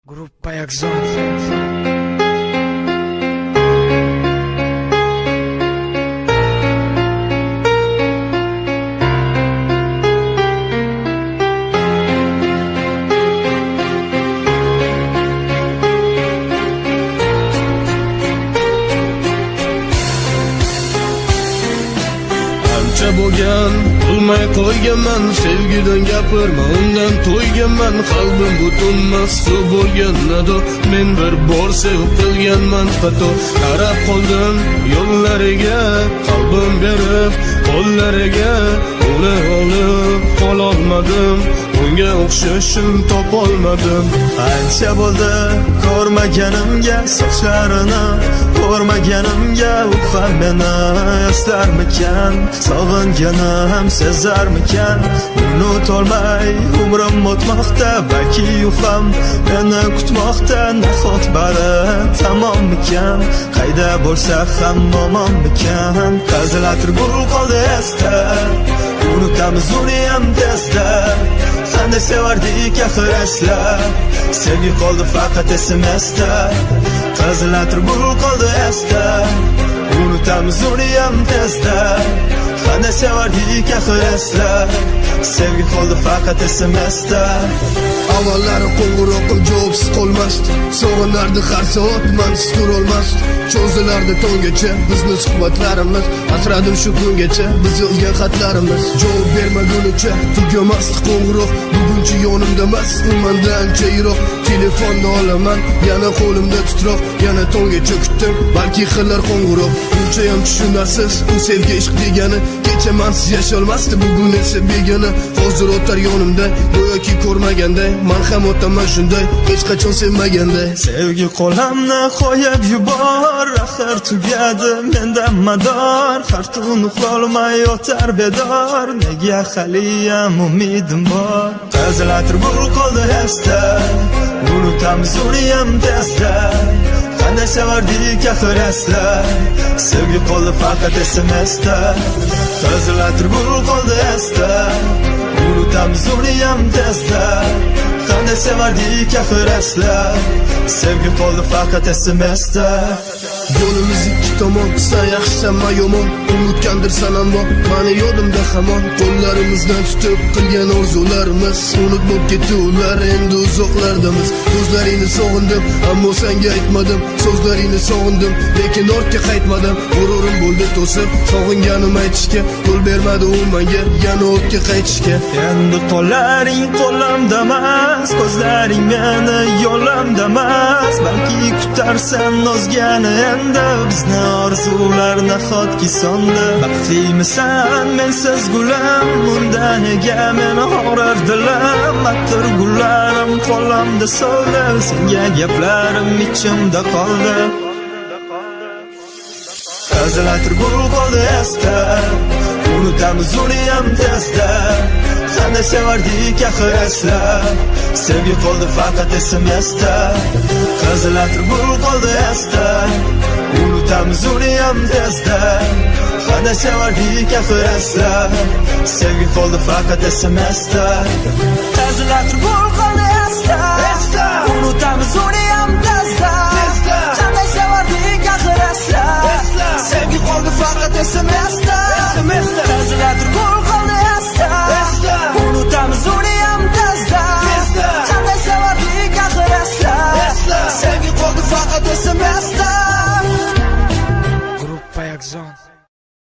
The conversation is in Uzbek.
Gruppa Yakzon. Bo'lgan bilmay qo'yganman, sevgidan gapirma, undan to'yganman. Qalbim butunmas suv bo'lgan nado, men bir bor sevib qilganman xato. Qarab qoldim yo'llariga, qalbim berib qo'llariga, uni olib qololmadim, unga o'xshashim topolmadim. Ancha bo'ldi ko'rmaganimga, sochlarini ko'rmaganimga, u ham meni eslarmikan, sog'inganim sezarmikan. Unutolmay umrim o'tmoqda, balki u ham meni kutmoqda. Nahot bari tamommikan, qayda bo'lsa ham omonmikan. Qazilatir gul qoldi esda, unutamiz uni ham tezda. Qanday sevardik axir eslar, sevgi qoldi faqat esimizda. Qazilatir gul qoldi esda, unutamiz uni ham tezda. Qanday sevardik axir eslar, sevgi qoldi faqat esimizda. Avvallari qo'ng'iroqqa javobsiz qolmasdi, sog'inardi har soat mansiz turolmasdi. Cho'zilardi tonggacha bizni suhbatlarimiz, asradim shu kungacha biz yozgan xatlarimiz. Javob bermagunicha tugamasdi qo'ng'iroq, bugunchi yonimda emas, u mendan ancha yiroq. Telefonni olaman, yana qo'limda titroq, yana tonggacha kutdim, balki qilar qo'ng'iroq. Buncha ham tushunasiz, u sevgi ishq degani, kecha mensiz yasholmasdi, bugun esa begona. Hozir o'tar yonimda, go'yoki ko'rmaganday, men ham o'taman shunday, hech qachon sevmaganday. Sevgi qo'limni qo'yib yubor, axir tugadi mendan mador. Har tun uxlolmay yotar bedor, nega haliyam umidim bor. Qazilatir gul qoldi esda, unutamiz uni ham tezda. Qanday sevardik axir eslar, sevgi qoldi faqat esimizda. Qazilatir gul qoldi esda, unutamiz uni ham tezda. Qanday sevardik axir eslar, sevgi qoldi faqat esimizda. Yo'limiz ikki tomon, sen yaxshisanmi yomon, unutgandir sanambo, meni yodimda hamon. Qo'llarimizdan tutib qilgan orzularimiz, unut bo'lib ketdi ular, endi uzoqlardamiz. Ko'zlaringni sog'indim, ammo senga aytmadim. So'zlaringni sog'indim, lekin ortga qaytmadim. G'ururim bo'ldi to'sib, sog'inganim aytishga, yo'l bermadi u menga yana ortga qaytishga. Endi qo'llaring qo'limda emas, ko'zlaring meni yo'limda emas. Balki kutarsan nozgani endi, bizni orzular nahotki so'ndi. Baxtlimisan mensiz gulam, undan nega meni og'rir dilim. Atir gullarim qo'limda so'ldi, senga gaplarim ichimda qoldi. Qazilatir gul qoldi esda, unutamiz uni ham tezda. Qanday sevardik axir eslar, sevgi qoldi faqat esimizda. Qazilatir gul qoldi esda, unutamiz uni ham tezda. Qanday sevardik axir eslar, sevgi qoldi faqat esimizda. Qazilatir gul qoldi esda, unutamiz uni ham tezda. Qanday sevardik axir eslar, sevgi qoldi faqat esimizda. Qazilatir gul qoldi esda, unutamiz uni ham tezda. Qanday sevardik axir eslar, sevgi qoldi faqat esimizda. Gruppa Yakzon.